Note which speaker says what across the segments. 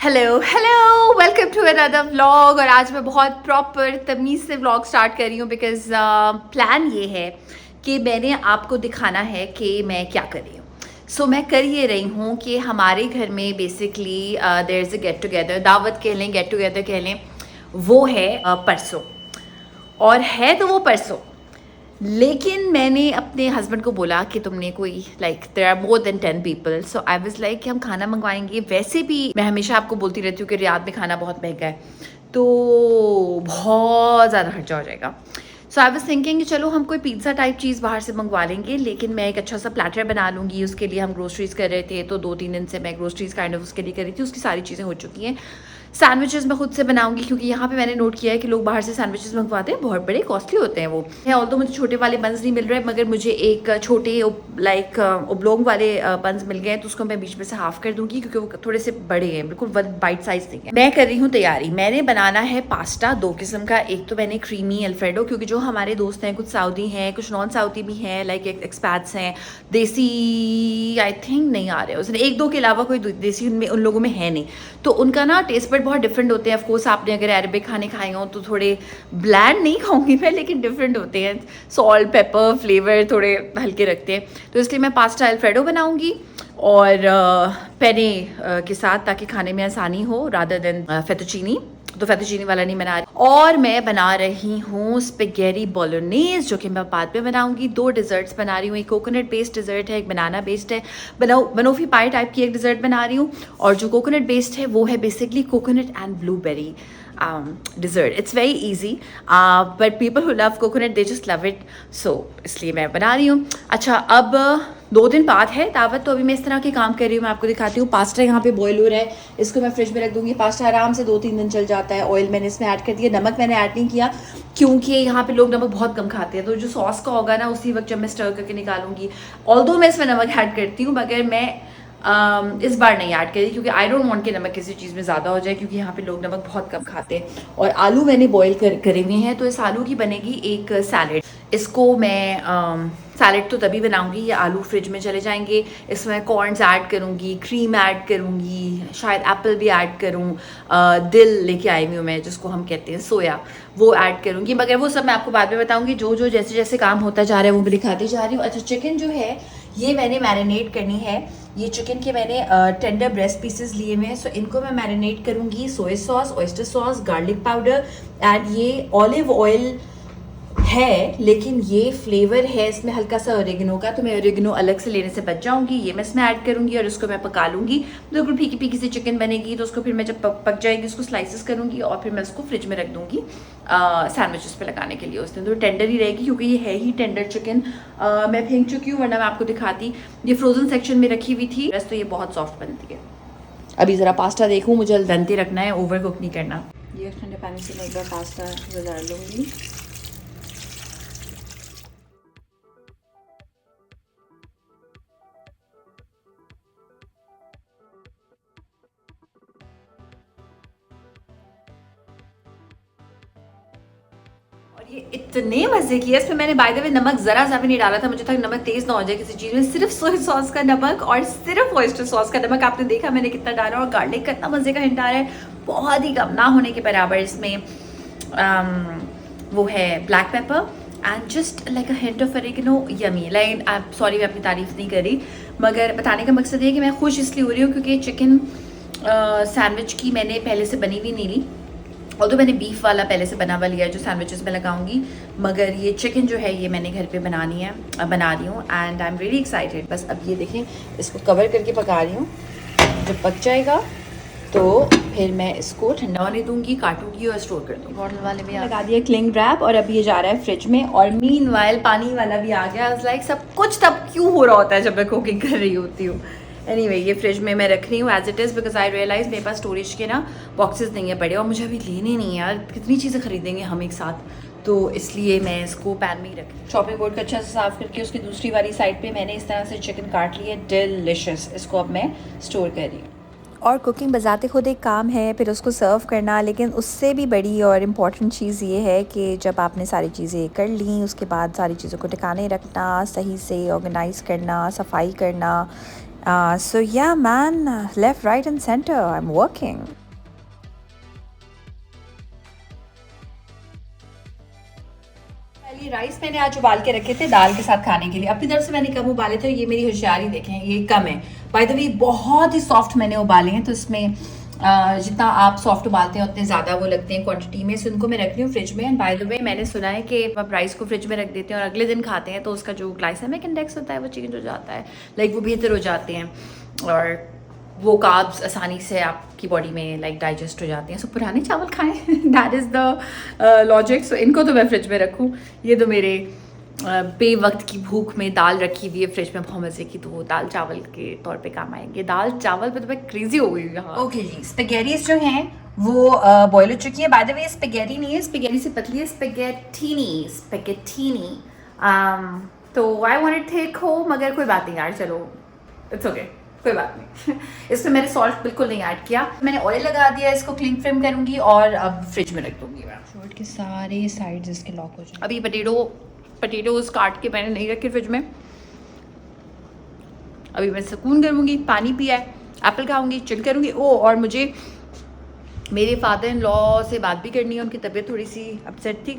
Speaker 1: Hello hello welcome to another vlog. और आज मैं बहुत प्रॉपर तमीज़ से व्लॉग स्टार्ट कर रही हूँ बिकॉज़ प्लान ये है कि मैंने आपको दिखाना है कि मैं क्या कर रही हूँ। सो मैं कर ये रही हूँ कि हमारे घर में basically there is a get together, दावत कह लें, गेट टुगेदर कह लें, वो है परसों। और है तो वो परसों, लेकिन मैंने अपने हस्बैंड को बोला कि तुमने कोई there are more than 10 people, so I was like कि हम खाना मंगवाएंगे। वैसे भी मैं हमेशा आपको बोलती रहती हूँ कि रियाद में खाना बहुत महंगा है, तो बहुत ज़्यादा खर्चा हो जाएगा। सो आई वाज थिंकिंग कि चलो हम कोई पिज़्ज़ा टाइप चीज़ बाहर से मंगवा लेंगे, लेकिन मैं एक अच्छा सा प्लेटर बना लूँगी। उसके लिए हम ग्रोसरीज़ कर रहे थे, तो 2-3 दिन से मैं ग्रोसरीज़ काइंड ऑफ उसके लिए कर रही थी। उसकी सारी चीज़ें हो चुकी हैं। सैंडविचेस मैं खुद से बनाऊंगी क्योंकि यहाँ पे मैंने नोट किया है कि लोग बाहर से सैंडविचेस मंगवाते हैं, बहुत बड़े कॉस्टली होते हैं वो। ऑल तो मुझे छोटे वाले बंस नहीं मिल रहे, मगर मुझे एक छोटे ओब्लोंग वाले बंस मिल गए हैं, तो उसको मैं बीच में से हाफ कर दूंगी क्योंकि वो थोड़े से बड़े हैं, बिल्कुल बाइट साइज नहीं है। मैं कर रही हूँ तैयारी। मैंने बनाना है पास्ता 2 किस्म का। एक तो मैंने क्रीमी अल्फ्रेडो, क्योंकि जो हमारे दोस्त हैं कुछ सऊदी हैं, कुछ नॉन सऊदी भी हैं, लाइक एक्सपैट्स हैं। देसी आई थिंक नहीं आ रहे उसने, 1-2 के अलावा कोई देसी उनमें उन लोगों में है नहीं, तो उनका ना टेस्ट बड बहुत डिफरेंट होते हैं। ऑफकोर्स आपने अगर अरबिक खाने खाए हों तो थोड़े ब्लैंड नहीं खाऊंगी मैं, लेकिन डिफरेंट होते हैं। सॉल्ट पेपर फ्लेवर थोड़े हल्के रखते हैं, तो इसलिए मैं पास्ता अल्फ्रेडो बनाऊंगी और पेने के साथ, ताकि खाने में आसानी हो रादर देन फेतुचीनी। तो फेतुचीनी वाला नहीं बना रही। और मैं बना रही हूँ स्पेगेटी बोलोनेज, जो कि मैं बाद में बनाऊंगी। 2 डिज़र्ट्स बना रही हूँ, एक कोकोनट बेस्ड डिज़र्ट है, एक बनाना बेस्ड है। बनोफी पाई टाइप की एक डिज़र्ट बना रही हूँ, और जो कोकोनट बेस्ड है वो है basically coconut and blueberry dessert. It's very easy, but people who love coconut they just love it. So इसलिए मैं बना रही हूँ। अच्छा, अब 2 दिन बाद है दावत, तो अभी मैं इस तरह के काम कर रही हूँ। मैं आपको दिखाती हूँ। पास्ता यहाँ पे बॉयल हो रहा है, इसको मैं फ्रिज में रख दूँगी। पास्ता आराम से 2-3 दिन चल जाता है। ऑयल मैंने इसमें ऐड कर दिया, नमक मैंने ऐड नहीं किया क्योंकि यहाँ पे लोग नमक बहुत कम खाते हैं, तो जो सॉस का होगा ना उसी वक्त जब मैं स्टर करके निकालूंगी। ऑल्दो मैं इसमें नमक ऐड करती हूँ, मगर मैं इस बार नहीं ऐड करी क्योंकि आई डोंट वांट कि नमक किसी चीज़ में ज़्यादा हो जाए, क्योंकि यहाँ पे लोग नमक बहुत कम खाते हैं। और आलू मैंने बॉईल करे हुए हैं, तो इस आलू की बनेगी एक सैलेड। इसको मैं सैलेड तो तभी बनाऊंगी ये आलू फ्रिज में चले जाएंगे। इसमें कॉर्नस ऐड करूँगी, क्रीम ऐड करूँगी, शायद एप्पल भी ऐड करूँ, दिल लेके आई हुई हूँ मैं, जिसको हम कहते हैं सोया, वो ऐड करूँगी। मगर वो सब मैं आपको बाद में बताऊँगी, जो जो जैसे जैसे काम होता जा रहा है वो मैं दिखाती जा रही हूँ। अच्छा, चिकन जो है ये मैंने मैरिनेट करनी है। ये चिकन के मैंने टेंडर ब्रेस्ट पीसेस लिए हुए हैं, सो इनको मैं मैरिनेट करूँगी। Soya sauce, oyster sauce, garlic powder and ये ऑलिव ऑयल है, लेकिन ये फ्लेवर है इसमें हल्का सा ओरिगेनो का, तो मैं ओरिगेनो अलग से लेने से बच जाऊंगी। ये मैं इसमें ऐड करूंगी और इसको मैं पका लूंगी। बिल्कुल फीकी फीकी सी चिकन बनेगी, तो उसको फिर मैं जब पक जाएगी उसको स्लाइसेस करूंगी और फिर मैं उसको फ्रिज में रख दूंगी सैंडविचेस पे लगाने के लिए। उस दिन तो टेंडर ही रहेगी क्योंकि ये है ही टेंडर चिकन। मैं फेंक चुकी हूँ, वरना मैं आपको दिखाती। ये फ्रोजन सेक्शन में रखी हुई थी, वैसे तो ये बहुत सॉफ्ट बनती है। अभी ज़रा पास्ता देखूँ, मुझे अल दंते रखना है, ओवर कुक नहीं करना। ये ठंडे पानी से मैं एक बार पास्ता गुजार लूँगी। और ये इतने मजे की है, इसमें मैंने बाय द वे नमक जरा सा भी नहीं डाला था। मुझे था नमक तेज ना हो जाए किसी चीज में। सिर्फ सोया सॉस का नमक और सिर्फ ऑयस्टर सॉस का नमक, आपने देखा मैंने कितना डाला। और गार्लिक का इतना मजे का हिंट आ रहा है, बहुत ही कम, ना होने के बराबर। इसमें वो है black pepper and just like a hint of oregano, yummy. Like I sorry, मैं अपनी तारीफ नहीं कर रही, मगर बताने का मकसद ये है कि मैं खुश इसलिए हो रही हूँ क्योंकि चिकन सैंडविच की मैंने पहले से बनी हुई नहीं ली, और तो मैंने बीफ वाला पहले से बना हुआ लिया जो सैंडविचेस में लगाऊंगी, मगर ये चिकन जो है ये मैंने घर पे बना रही हूँ and I am really excited. बस अब ये देखें, इसको कवर करके पका रही हूँ। जब पक जाएगा तो फिर मैं इसको ठंडा होने दूंगी, काटूंगी और स्टोर कर दूँगी। बॉटल वाले में लगा दिया क्लिंग रैप, और अभी ये जा रहा है फ्रिज में। और मीनवाइल पानी वाला भी आ गया। लाइक सब कुछ तब क्यों हो रहा होता है जब मैं कुकिंग कर रही होती हूँ। एनीवे, ये फ्रिज में मैं रख रही हूँ as it is, because I realize मेरे पास स्टोरेज के ना बॉक्सेस नहीं है पड़े, और मुझे अभी लेने नहीं है यार, कितनी चीज़ें खरीदेंगे हम एक साथ, तो इसलिए मैं इसको पैन में ही रखी। चॉपिंग बोर्ड का अच्छा से साफ करके उसकी दूसरी वाली साइड पे मैंने इस तरह से चिकन काट लिया, डिलिशियस। इसको अब मैं स्टोर कर रही हूँ।
Speaker 2: और कुकिंग बजाते खुद एक काम है, फिर उसको सर्व करना, लेकिन उससे भी बड़ी और इम्पॉर्टेंट चीज़ ये है कि जब आपने सारी चीज़ें कर ली, उसके बाद सारी चीज़ों को ठिकाने रखना, सही से ऑर्गेनाइज़ करना, सफाई करना, So yeah, man, left, right, and center. I'm working.
Speaker 1: पहले राइस मैंने आज उबाल के रखे थे दाल के साथ खाने के लिए। अपनी तरफ से मैंने कम उबाले थे, ये मेरी होशियारी देखें, ये कम है। बाय द वे बहुत ही सॉफ्ट मैंने उबाले हैं, तो इसमें जितना आप सॉफ्ट उबालते हैं उतने ज़्यादा वो लगते हैं क्वांटिटी में। सो इनको मैं रख रही हूँ फ्रिज में। एंड बाय द वे मैंने सुना है कि आप राइस को फ्रिज में रख देते हैं और अगले दिन खाते हैं तो उसका जो ग्लाइसेमिक इंडेक्स होता है वो चेंज हो जाता है, लाइक वो बेहतर हो जाते हैं और वो कार्ब्स आसानी से आपकी बॉडी में लाइक डाइजेस्ट हो जाते हैं। सो पुराने चावल खाएं, दैट इज़ द लॉजिक। सो इनको तो मैं फ्रिज में रखूँ। ये तो मेरे बेवक्त की भूख में दाल रखी हुई है फ्रिज में बहुत मज़े की, तो वो दाल चावल के तौर पे काम आएंगे। दाल चावल पे तो मैं क्रेजी हो गई हूँ यहाँ। ओके जी, स्पेगेटीज जो हैं वो बॉयल हो चुकी है। बाय द वे स्पेगेटी नहीं है, स्पेगेटी से पतली है, स्पेगेटीनी स्पेगेटीनी। तो आई वांट इट थिक हो, मगर कोई बात नहीं यार, चलो इट्स ओके, कोई बात नहीं। इसमें मैंने सॉल्ट बिल्कुल नहीं ऐड किया। मैंने ऑयल लगा दिया, इसको क्लीन फ्रेम करूंगी और अब फ्रिज में रख दूंगी मैं। शॉर्ट के सारे साइड्स इसके लॉक हो जाए। अभी पटेटोज काट के मैंने नहीं रखे फ्रिज में। अभी मैं सुकून करूंगी, पानी पिया है, एप्पल खाऊंगी, चिल करूंगी। ओ और मुझे मेरे फादर इन लॉ से बात भी करनी है, उनकी तबीयत थोड़ी सी अपसेट थी।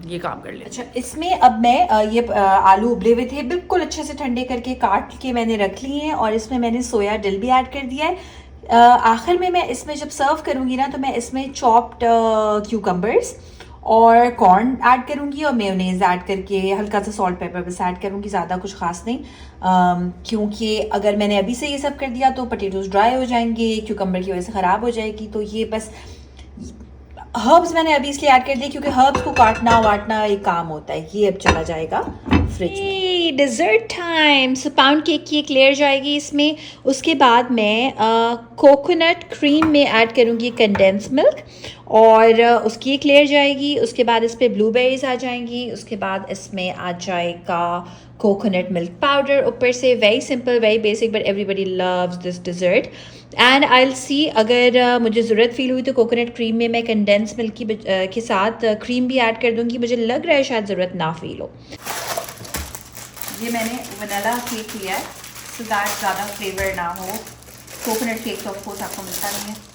Speaker 1: ये काम कर ले। अच्छा, इसमें अब मैं ये आलू उबले हुए थे बिल्कुल अच्छे से ठंडे करके काट के मैंने रख लिए हैं और इसमें मैंने सोया डिल भी ऐड कर दिया है। आखिर में मैं इसमें जब सर्व करूँगी ना तो मैं इसमें चॉप्ड क्यूकम्बर्स और कॉर्न ऐड करूँगी और मेयोनेज़ ऐड करके हल्का सा सॉल्ट पेपर बस ऐड करूँगी, ज़्यादा कुछ खास नहीं। क्योंकि अगर मैंने अभी से ये सब कर दिया तो पोटैटोज़ ड्राई हो जाएंगे, क्यूकम्बर की वजह से ख़राब हो जाएगी। तो ये बस हर्ब्स मैंने अभी इसलिए ऐड कर दिए क्योंकि हर्ब्स को काटना वाटना एक काम होता है। ये अब चला जाएगा फ्रिज में। Dessert time. So pound cake की एक लेयर जाएगी इसमें। उसके बाद मैं कोकोनट क्रीम में ऐड करूँगी कंडेंस मिल्क और उसकी एक लेयर जाएगी। उसके बाद इस पर ब्लूबेरीज आ जाएंगी। उसके बाद इसमें आ जाएगा कोकोनट मिल्क पाउडर ऊपर से। Very simple, very basic, but everybody loves this dessert. And I will see अगर मुझे ज़रूरत फील हुई तो कोकोनट क्रीम में मैं कंडेंस मिल्क की के साथ क्रीम भी ऐड कर दूँगी। मुझे लग रहा है शायद ज़रूरत ना फील हो। ये मैंने वनीला केक लिया है सो दैट ज़्यादा फ्लेवर ना हो। कोकोनट केक तो ऑफकोर्स आपको मिलता नहीं है।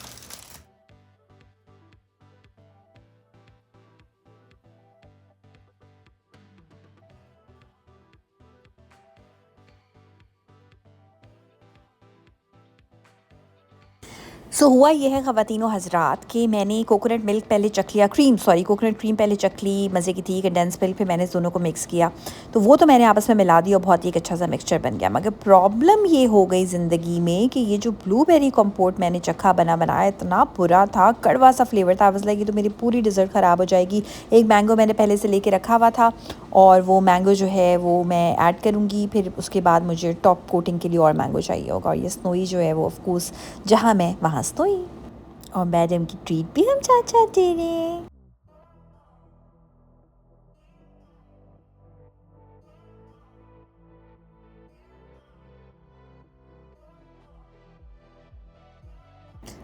Speaker 2: सो हुआ ये है ख़वातीनो हज़रात कि मैंने कोकोनट मिल्क पहले चख लिया, कोकोनट क्रीम पहले चख ली, मज़े की थी। कंडेंस मिल्क फिर मैंने दोनों को मिक्स किया, तो वो तो मैंने आपस में मिला दिया और बहुत ही एक अच्छा सा मिक्सचर बन गया। मगर प्रॉब्लम ये हो गई ज़िंदगी में कि ये जो ब्लूबेरी कंपोट मैंने चखा बनाया इतना बुरा था, कड़वा सा फ्लेवर था। वाज लाइक ये तो मेरी पूरी डिज़र्ट ख़राब हो जाएगी। एक मैंगो मैंने पहले से लेके रखा हुआ था और वो मैंगो जो है वो मैं ऐड करूँगी। फिर उसके बाद मुझे टॉप कोटिंग के लिए और मैंगो चाहिए होगा और ये स्नोई जो है वो ऑफ कोर्स जहाँ मैं वहाँ स्नोई। और मैडम की ट्रीट भी हम चाचा दे रहे हैं।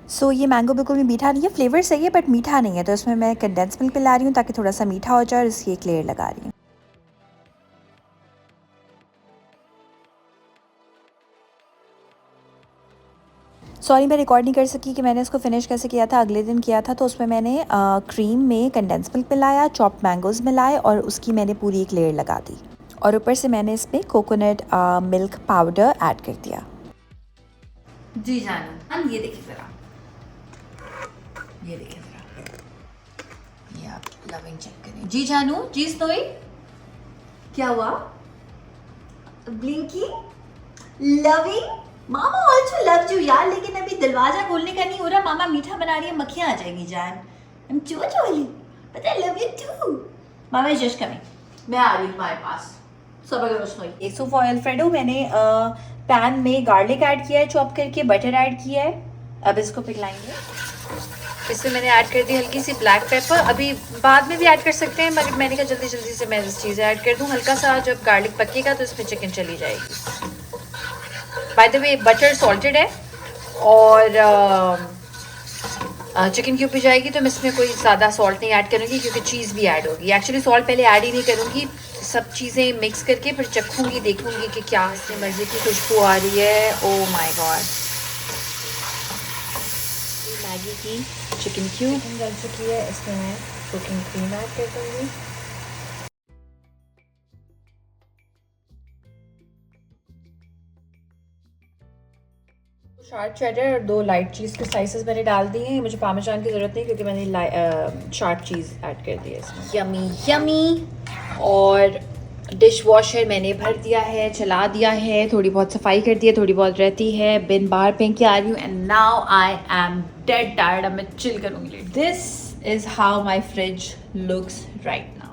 Speaker 2: सो ये मैंगो बिल्कुल भी मीठा नहीं है, फ्लेवर सही है बट मीठा नहीं है, तो इसमें मैं कंडेंस मिल्क मिला रही हूँ ताकि थोड़ा सा मीठा हो जाए और इसकी एक लेयर लगा रही हूँ। सॉरी मैं रिकॉर्ड नहीं कर सकी कि मैंने इसको फिनिश कैसे किया था। अगले दिन किया था तो उसमें मैंने क्रीम में कंडेंस मिल्क मिलाया, चॉप्ड मैंगोज़ मिलाए और उसकी मैंने पूरी एक लेयर लगा दी और ऊपर से मैंने इसमें कोकोनट मिल्क पाउडर ऐड कर दिया।
Speaker 1: जी जानू, हम ये देखिए ज़रा, ये देखिए ज़रा, ये आप लविंग चेक करें। जी जानू, जी स्नोई, क्या हुआ? Blingy, loving, mama also loves you यार, लेकिन अभी दरवाजा खोलने का नहीं हो रहा। मामा मीठा बना रही है, मक्खियाँ आ जाएगी जान। हम चोच वाली, पता है, love you too. Mama is just coming, मैं आ रही हूँ तुम्हारे पास। सब अगर उसमें एक सो फॉर अल्फ्रेडो मैंने पैन में गार्लिक ऐड किया है चॉप करके, बटर ऐड किया है। अब इसको पिघलाएंगे। इसमें मैंने ऐड कर दी हल्की सी ब्लैक पेपर, अभी बाद में भी ऐड कर सकते हैं मगर मैंने कहा जल्दी जल्दी से मैं इस चीज़ें ऐड कर दूँ। हल्का सा जब गार्लिक पकेगा तो इसमें चिकन चली जाएगी। By the way butter salted है और चिकन क्यूब भी जाएगी तो मैं इसमें कोई ज़्यादा सॉल्ट नहीं ऐड करूँगी क्योंकि चीज़ भी ऐड होगी। एक्चुअली सॉल्ट पहले ऐड ही नहीं करूँगी, सब चीज़ें मिक्स करके फिर चखूँगी, देखूँगी कि क्या इससे मज़े की खुशबू आ रही है। Oh my God. मैगी की चिकन क्यूब डल चुकी है, इसमें मैं कुकिंग क्रीम ऐड कर दूँगी। शार्प चेडर और 2 लाइट चीज़ के स्लाइसेस मैंने डाल दिए हैं। मुझे पार्मेजान की ज़रूरत नहीं क्योंकि मैंने शार्प चीज़ ऐड कर दी है इसमें। Yummy yummy. और डिश वॉशर मैंने भर दिया है, चला दिया है, थोड़ी बहुत सफाई कर दी है, थोड़ी बहुत रहती है। बिन बाहर फेंक के आ रही हूँ and now I am dead tired. अब मैं चिल करूँगी। This is how my fridge looks right now.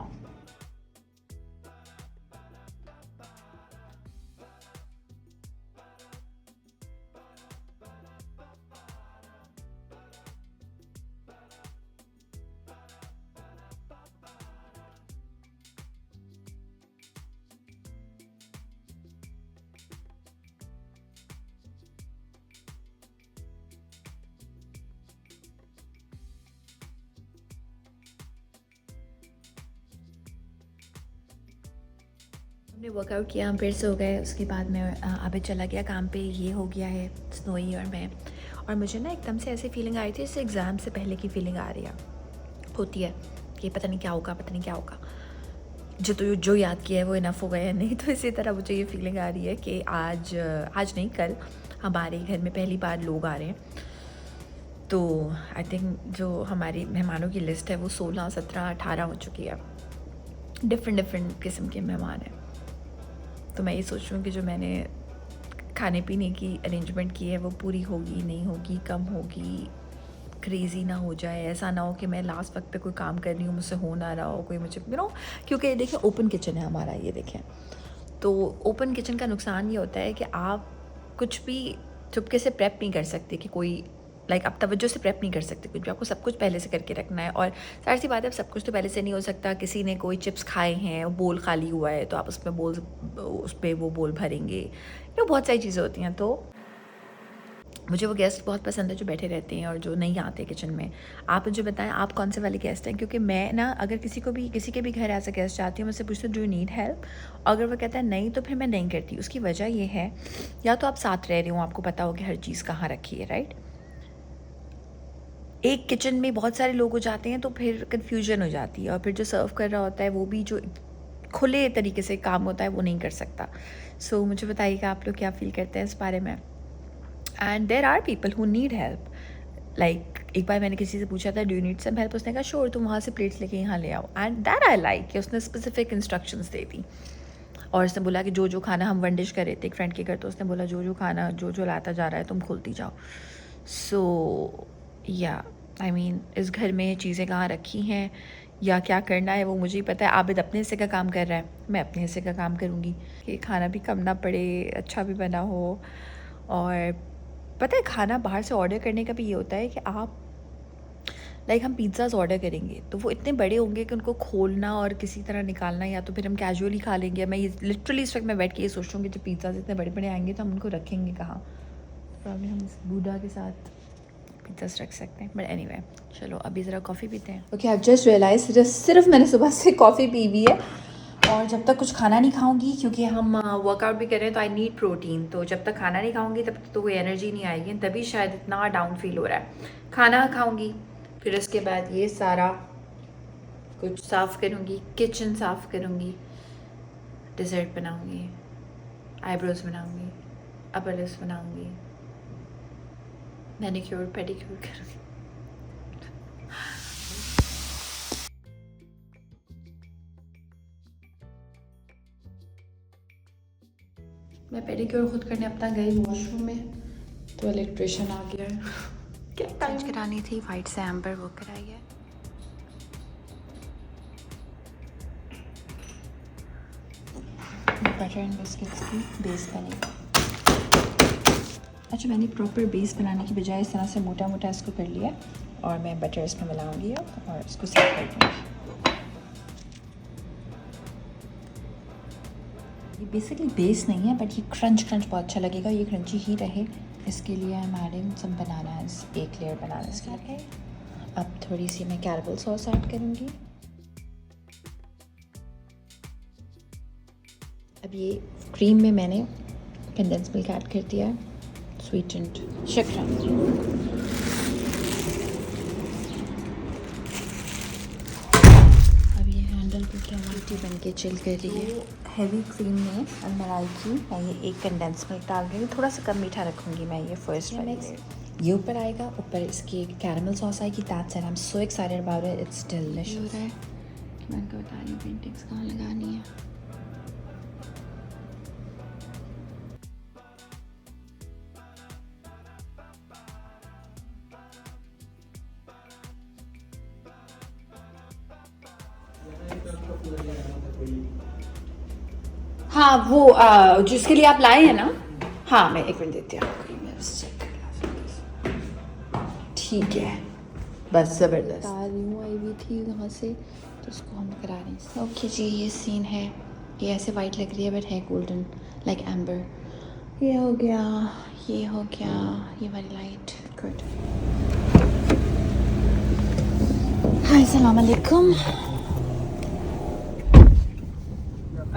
Speaker 1: हमने वर्कआउट किया, हम फिर सो गए। उसके बाद मैं अभी चला गया काम पे। ये हो गया है स्नोई और मैं। और मुझे ना एकदम से ऐसी फीलिंग आई थी जैसे एग्ज़ाम से पहले की फीलिंग आ रही है, होती है कि पता नहीं क्या होगा, पता नहीं क्या होगा। जो याद किया है वो इनफ हो गया है नहीं। तो इसी तरह मुझे ये फीलिंग आ रही है कि आज नहीं कल हमारे घर में पहली बार लोग आ रहे हैं। तो आई थिंक जो हमारी मेहमानों की लिस्ट है वो 16, 17, 18 हो चुकी है। डिफरेंट किस्म के मेहमान हैं। तो मैं ये सोच रही हूँ कि जो मैंने खाने पीने की अरेंजमेंट की है वो पूरी होगी, नहीं होगी, कम होगी, क्रेज़ी ना हो जाए। ऐसा ना हो कि मैं लास्ट वक्त पे कोई काम कर रही हूँ, मुझसे हो ना रहा हो, कोई मुझे क्योंकि देखिए ओपन किचन है हमारा, ये देखें। तो ओपन किचन का नुकसान ये होता है कि आप कुछ भी चुपके से प्रेप नहीं कर सकते कि कोई आप तवज्जो से प्रेप नहीं कर सकते कुछ भी। आपको सब कुछ पहले से करके रखना है। और सारी सी बात है, अब सब कुछ तो पहले से नहीं हो सकता। किसी ने कोई चिप्स खाए हैं, बोल खाली हुआ है, तो आप उसमें उस पर वो बोल भरेंगे। बहुत सारी चीज़ें होती हैं। तो मुझे वो गेस्ट बहुत पसंद है जो बैठे रहते हैं और जो नहीं आते किचन में। आप मुझे बताएं आप कौन से वाले गेस्ट हैं, क्योंकि मैं ना अगर किसी के भी घर एज अ गेस्ट जाती हूँ, मुझसे पूछती हूँ डू यू नीड हेल्प। अगर वो कहता है नहीं तो फिर मैं नहीं करती। उसकी वजह ये है, या तो आप साथ रह रहे हो, आपको पता हो कि हर चीज़ कहाँ रखी है, राइट। एक किचन में बहुत सारे लोग हो जाते हैं तो फिर कन्फ्यूजन हो जाती है, और फिर जो सर्व कर रहा होता है वो भी जो खुले तरीके से काम होता है वो नहीं कर सकता। सो मुझे बताइएगा आप लोग क्या फील करते हैं इस बारे में। And there are people who need help. एक बार मैंने किसी से पूछा था do you need some help, उसने कहा श्योर, तुम वहाँ से प्लेट्स लेके यहाँ ले आओ। एंड दैट आई लाइक कि उसने स्पेसिफिक इंस्ट्रक्शंस दे दी। और उसने बोला कि जो खाना हम वन डिश कर रहे थे एक फ्रेंड के घर, तो उसने बोला जो खाना जो लाता जा रहा है तुम खोलती जाओ। सो या आई मीन इस घर में चीज़ें कहाँ रखी हैं या क्या करना है वो मुझे ही पता है। आबिद अपने हिस्से का काम कर रहा है, मैं अपने हिस्से का काम करूँगी कि खाना भी कम ना पड़े, अच्छा भी बना हो। और पता है खाना बाहर से ऑर्डर करने का भी ये होता है कि आप हम पिज़्ज़ाज़ ऑर्डर करेंगे तो वो इतने बड़े होंगे कि उनको खोलना और किसी तरह निकालना, या तो फिर हम कैजुअली खा लेंगे। मैं ये लिटरली इस वक्त मैं बैठ के ये सोच रही हूँ कि जब पिज़्ज़ाज़ इतने बड़े बड़े आएंगे तो हम उनको रखेंगे कहाँ। प्रॉब्लम हम इस बूढ़ा के साथ पिज़्ज़ाज़ रख सकते हैं, बट एनीवे चलो अभी ज़रा कॉफ़ी पीते हैं। ओके, आई जस्ट रियलाइज सिर्फ मैंने सुबह से कॉफ़ी पी हुई है, और जब तक कुछ खाना नहीं खाऊंगी, क्योंकि हम वर्कआउट भी कर रहे हैं तो आई नीड प्रोटीन। तो जब तक खाना नहीं खाऊंगी तब तक तो कोई एनर्जी नहीं आएगी, तभी शायद इतना डाउन फील हो रहा है। खाना खाऊंगी, फिर उसके बाद ये सारा कुछ साफ़ करूँगी, किचन साफ़ करूँगी, डिज़र्ट बनाऊँगी, आईब्रोज बनाऊँगी, अपर लिप्स बनाऊँगी, मैनिक्योर पेडिक्योर करूँगी। मैं पेडिक्योर खुद करने अपना गई वॉशरूम में, तो इलेक्ट्रिशियन आ गया। क्या टाइम करानी थी, वाइट से एम्बर वो कराई है। बटर एंड बिस्किट्स की बेस बनेगा। अच्छा, मैंने प्रॉपर बेस बनाने की बजाय इस तरह से मोटा मोटा इसको कर लिया, और मैं बटर इसमें मिलाऊंगी और इसको सेट कर दूँगी। ये बेसिकली बेस नहीं है, बट ये क्रंच बहुत अच्छा लगेगा। ये क्रंची ही रहे इसके लिए I am adding some bananas, एक लेयर बनानास के लिए। अब थोड़ी सी मैं कैरमल सॉस ऐड करूँगी।
Speaker 2: अब ये क्रीम में मैंने कंडेंस मिल्क ऐड कर दिया है, स्वीटेंड शक्कर। अब ये हैंडल पे क्या रोटी बन के चिल कर रही है। हैवी क्रीम में और मलाई की मैं ये एक कंडेंस मिल्क डाल रही हूँ, थोड़ा सा कम मीठा रखूँगी मैं ये फर्स्ट वाले में। ये ऊपर आएगा, ऊपर इसकी कैरमल सॉस आएगी। That's it, I am so excited about it, it's delicious. मैं इनको बता रही हूँ पेंटिंग्स कहाँ लगानी है। हाँ वो जिसके लिए आप लाए हैं ना, हाँ मैं एक मिनट देती हूँ आपको, मैं बस चेक कर लिया। ठीक है, बस ज़बरदस्त। बता रही हूँ आई हुई थी वहाँ से, तो उसको हम करा रहे हैं। ओके जी, ये सीन है, ये ऐसे वाइट लग रही है बट है गोल्डन लाइक एम्बर। ये हो गया, ये हो गया, ये वाली लाइट गुड। हाय अस्सलाम वालेकुम।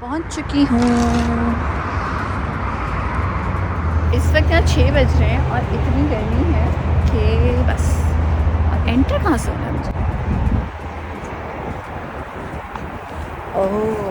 Speaker 2: पहुंच चुकी हूँ। इस वक्त यहाँ 6 बज रहे हैं और इतनी गर्मी है कि बस। और एंटर कहाँ से होना है मुझे? ओह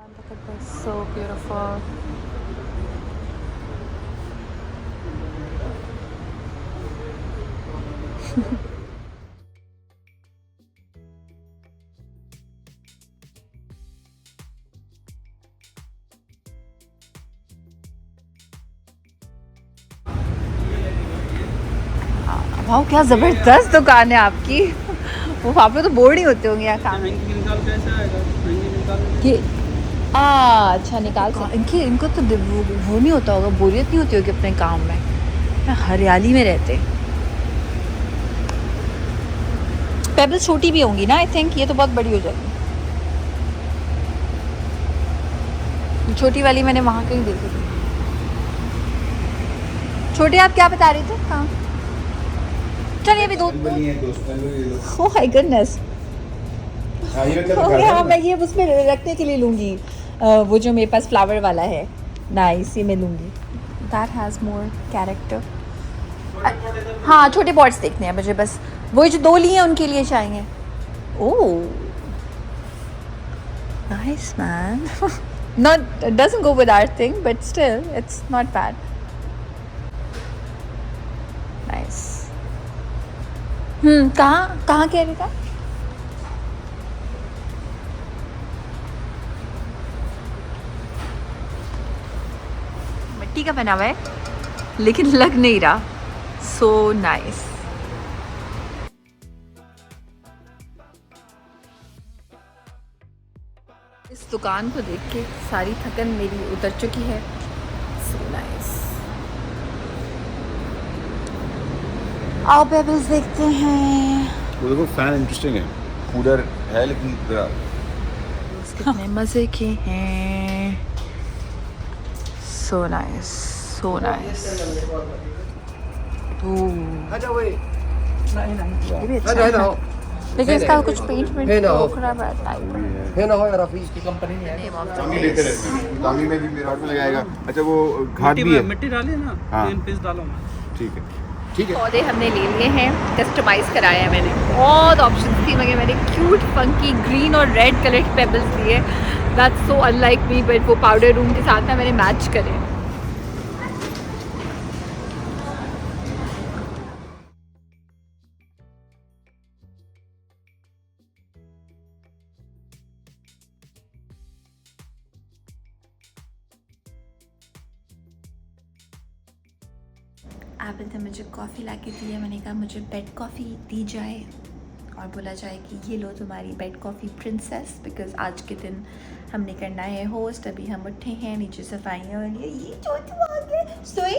Speaker 2: look at this, so beautiful. वाह क्या ज़बरदस्त दुकान है आपकी। वो वहाँ पे तो बोर्ड ही होते होंगे यहाँ काम में। ये अच्छा निकाल सकते इनको तो वो नहीं होता होगा, बोरियत नहीं होती होगी अपने काम में, हरियाली में रहते। पेबल्स छोटी भी होंगी ना आई थिंक, ये तो बहुत बड़ी हो जाएगी। छोटी वाली मैंने वहाँ कहीं देखी थी। छोटी आप क्या बता रही थे? कहाँ? चलिए अभी दो। Oh my goodness. हाँ मैं ये उसमें रखने के लिए लूँगी, वो जो मेरे पास फ्लावर वाला है। नाइस, ये मैं लूँगी। That has more character. हाँ छोटे पॉट्स देखने हैं मुझे बस, वो जो 2 लिए हैं उनके लिए चाहिए। Oh nice man. Not doesn't go with our thing but still it's not bad. Nice. कहाँ कहाँ कह रही था? मिट्टी का बना हुआ है लेकिन लग नहीं रहा। So nice. इस दुकान को देख के सारी थकन मेरी उतर चुकी है। So nice. आओ पेबल्स देखते हैं।
Speaker 3: वो देखो फैन इंटरेस्टिंग है, कूलर है लेकिन
Speaker 1: कितने मज़े के हैं. So nice, so nice. ये भी अच्छा है. लेकिन इसका कुछ पेंट टोकरा रहता है.
Speaker 3: कंपनी में है.
Speaker 4: दामी लेते रहते हैं. दामी में भी मेरा में लगाएगा. अच्छा वो खाद भी है.
Speaker 5: मिट्टी डाले ना,
Speaker 4: हाँ.
Speaker 5: 3 पीस डालो.
Speaker 4: ठीक है, ठीक है.
Speaker 1: पौधे हमने ले लिए हैं, कस्टमाइज़ कराया है मैंने. बहुत ऑप्शंस थी मगर मैंने क्यूट फंकी ग्रीन और रेड कलर के पेबल्स लिए. That's so unlike me, but वो पाउडर रूम के साथ ना मैंने मैच करे. एप्पल ने मुझे कॉफ़ी ला के दी है. मैंने कहा मुझे बेड कॉफ़ी दी जाए और बोला जाए कि ये लो तुम्हारी बेड कॉफ़ी प्रिंसेस, बिकॉज आज के दिन हमने करना है होस्ट. अभी हम उठे हैं, नीचे सफाइयाँ हो रही है. ये जो आ गए सोए